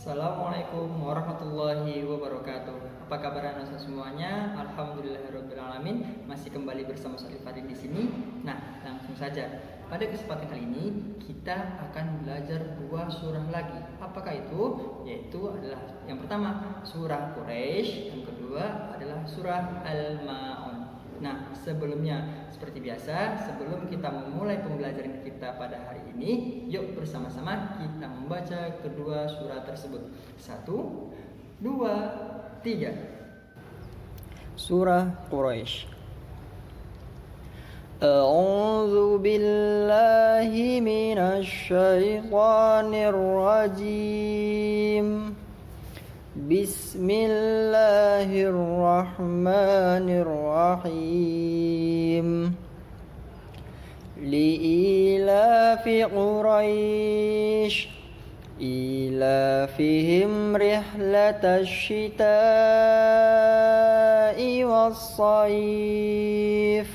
Assalamualaikum warahmatullahi wabarakatuh. Apa kabar anak semuanya? Alhamdulillahirobbilalamin. Masih kembali bersama Ustaz Fadil di sini. Nah, langsung saja. Pada kesempatan kali ini kita akan belajar dua surah lagi. Apakah itu? Yaitu adalah yang pertama surah Quraisy, yang kedua adalah surah Al-Ma'un. Nah, sebelumnya seperti biasa, sebelum kita memulai pembelajaran kita pada hari ini, yuk bersama-sama kita membaca kedua surah tersebut. 1, 2, 3. Surah Quraisy. A'udzu billahi minasy syaithanir rajim. Bismillahirrahmanirrahim. Li'ilafi Quraisy ilafihim rihlatash shita'i was-sayf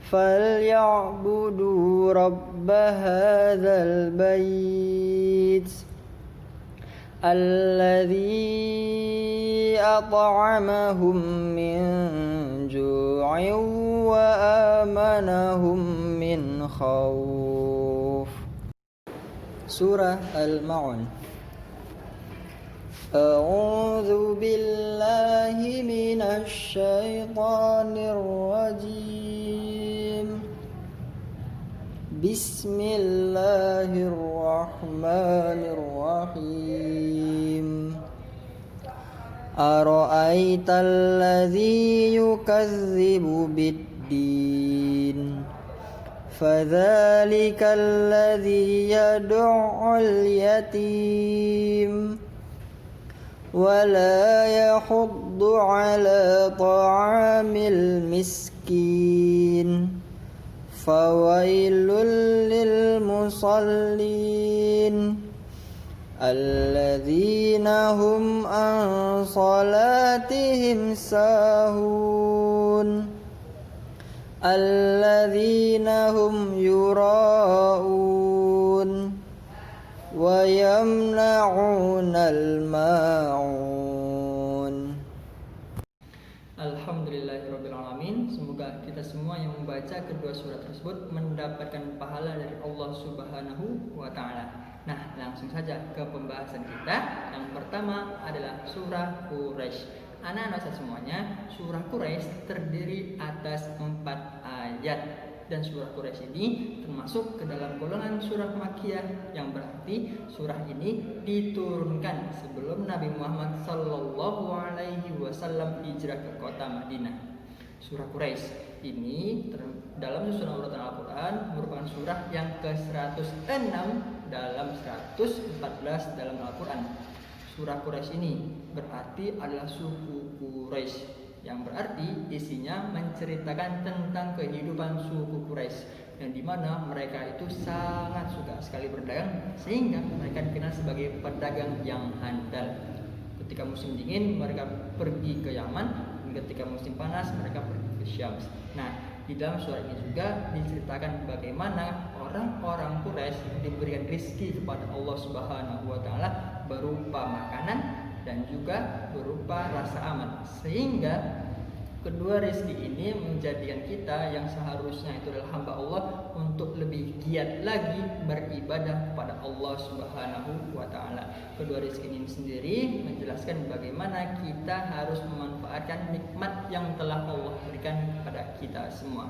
falyabudu rabb hadzal bait alladzi at'amahum min ju'in wa amanahum min khauf. Surah Al-Ma'un. A'udzu billahi minasy syaithanir rajim. Bismillahirrahmanirrahim. Ara'aital ladzi yukadzibu bid-din fadzalikal ladzi yad'ul yatim wa la yahuddu 'ala ta'amil miskin fawailul lil musallin alladzina hum an salatihim sahun alladzina hum yura'un wa yamna'unal ma'un. Alhamdulillahirrabbilalamin. Semoga kita semua yang membaca kedua surat tersebut mendapatkan pahala dari Allah Subhanahu wa ta'ala. Nah, langsung saja ke pembahasan kita. Yang pertama adalah surah Quraisy. Anak-anak semuanya, surah Quraisy terdiri atas 4 ayat. Dan surah Quraisy ini termasuk ke dalam golongan surah Makkiyah, yang berarti surah ini diturunkan sebelum Nabi Muhammad SAW hijrah ke kota Madinah. Surah Quraisy ini dalam susunan urutan Al-Quran merupakan surah yang ke-106 dalam 114 dalam Al-Quran. Surah Quraisy ini berarti adalah suku Quraisy, yang berarti isinya menceritakan tentang kehidupan suku Quraisy, yang dimana mereka itu sangat suka sekali berdagang, sehingga mereka dikenal sebagai pedagang yang handal. Ketika musim dingin mereka pergi ke Yaman, dan ketika musim panas mereka pergi ke Syam. Nah, di dalam surah ini juga diceritakan bagaimana orang-orang Quraisy diberikan rezeki kepada Allah Subhanahu wa ta'ala berupa makanan dan juga berupa rasa aman, sehingga kedua rezeki ini menjadikan kita yang seharusnya itu adalah hamba Allah untuk lebih giat lagi beribadah kepada Allah Subhanahu wa ta'ala. Kedua rezeki ini sendiri menjelaskan bagaimana kita harus memanfaatkan nikmat yang telah Allah berikan kepada kita semua.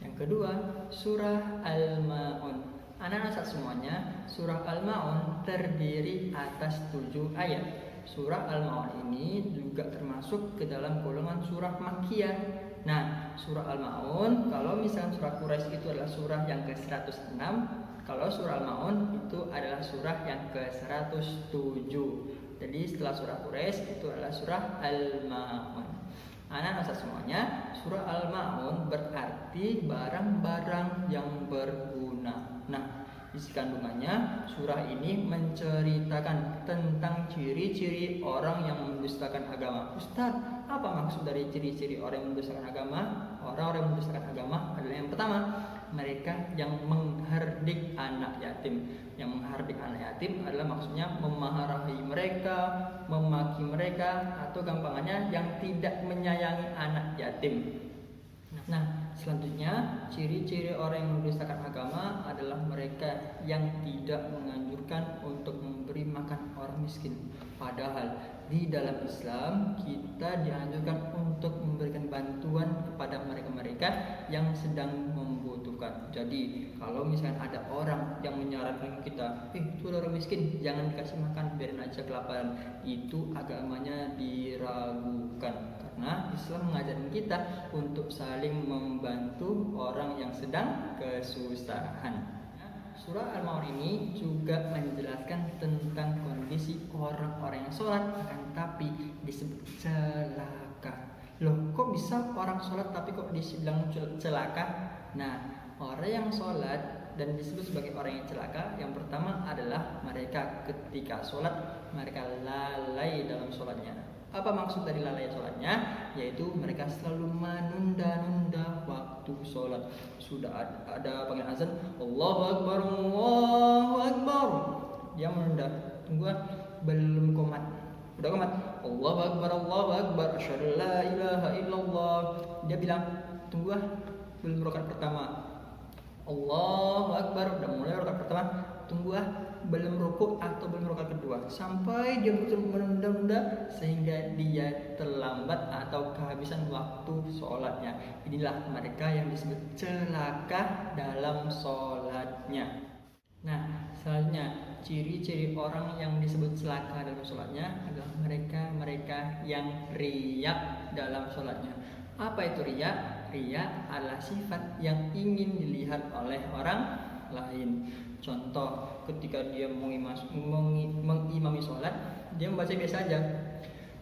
Yang kedua, surah Al-Ma'un. Anak-anak semuanya, surah Al-Ma'un terdiri atas 7 ayat. Surah Al-Ma'un ini juga termasuk ke dalam golongan surah Makkiyah. Nah, surah Al-Ma'un, kalau misalnya surah Quraisy itu adalah surah yang ke-106, kalau surah Al-Ma'un itu adalah surah yang ke-107. Jadi setelah surah Quraisy itu adalah surah Al-Ma'un. Anak-anak semuanya, surah Al-Ma'un berarti barang-barang yang berguna. Nah, isi kandungannya, surah ini menceritakan tentang ciri-ciri orang yang mendustakan agama. Ustaz, apa maksud dari ciri-ciri orang yang mendustakan agama? Orang-orang yang mendustakan agama adalah yang pertama, mereka yang menghardik anak yatim. Yang menghardik anak yatim adalah maksudnya memarahi mereka, memaki mereka, atau gampangannya yang tidak menyayangi anak yatim. Nah, selanjutnya ciri-ciri orang yang mendustakan agama adalah mereka yang tidak menganjurkan untuk memberi makan orang miskin. Padahal di dalam Islam kita dianjurkan untuk memberikan bantuan kepada mereka-mereka yang sedang membutuhkan. Jadi kalau misalkan ada orang yang menyarankan kita, itu orang miskin, jangan dikasih makan, biarin aja kelaparan, itu agamanya diragukan. Karena Islam mengajarkan kita untuk saling membantu orang yang sedang kesusahan. Surah Al-Maun ini juga menjelaskan tentang kondisi orang-orang yang sholat akan tapi disebut celaka. Loh, kok bisa orang sholat tapi kok dibilang celaka? Nah, orang yang sholat dan disebut sebagai orang yang celaka, yang pertama adalah mereka ketika sholat mereka lalai dalam sholatnya. Apa maksud dari lalai sholatnya? Yaitu mereka selalu menunda-nunda waktu sholat. Sudah ada panggilan azan, Allahu Akbar, Allahu Akbar, dia menunda. Tunggu, belum komat. Udah komat, Allahu Akbar, asyhadu la ilaha illallah. Dia bilang, tunggu, belum rakaat pertama. Allahu Akbar, udah mulai rakaat pertama. Tunggu, belum rukuk atau belum rakaat kedua, sampai dia betul menunda-nunda sehingga dia terlambat atau kehabisan waktu sholatnya. Inilah mereka yang disebut celaka dalam sholatnya. Nah, selanjutnya ciri-ciri orang yang disebut celaka dalam sholatnya adalah mereka yang riya dalam sholatnya. Apa itu riya? Riya adalah sifat yang ingin dilihat oleh orang lain. Contoh, ketika dia mengimami sholat, dia membaca biasa aja,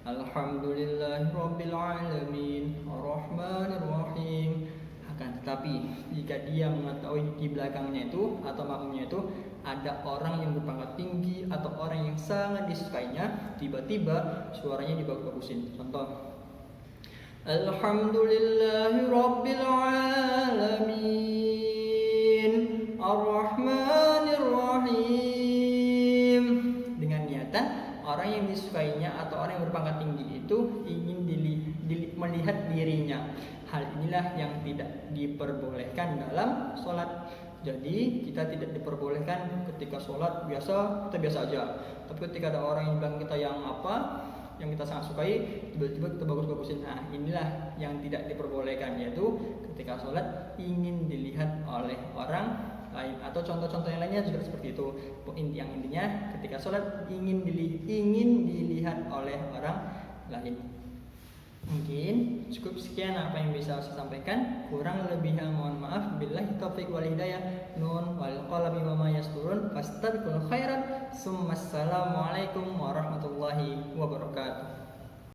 Alhamdulillahirabbil alamin, Arrahmanir rahim. Akan tetapi jika dia mengetahui di belakangnya itu atau makmumnya itu ada orang yang berpangkat tinggi atau orang yang sangat disukainya, tiba-tiba suaranya dibagus-bagusin. Contoh, Alhamdulillahirabbil alamin, Ar-Rahmanir Rahim, dengan niatan orang yang disukainya atau orang yang berpangkat tinggi itu ingin melihat dirinya. Hal inilah yang tidak diperbolehkan dalam sholat. Jadi kita tidak diperbolehkan ketika sholat biasa, kita biasa aja. Tapi ketika ada orang yang bilang kita yang kita sangat sukai, tiba-tiba kita bagus-bagusin. Nah, inilah yang tidak diperbolehkan, yaitu ketika sholat ingin dilihat oleh orang lain. Atau contoh-contoh yang lainnya juga seperti itu. Yang intinya ketika sholat ingin dilihat oleh orang lain. Mungkin cukup sekian apa yang bisa saya sampaikan. Kurang lebihnya mohon maaf. Billahi taufiq wal hidayah. Nun wal qalami wa ma yasturun. Fastabiqul khairat. Assalamualaikum warahmatullahi wabarakatuh.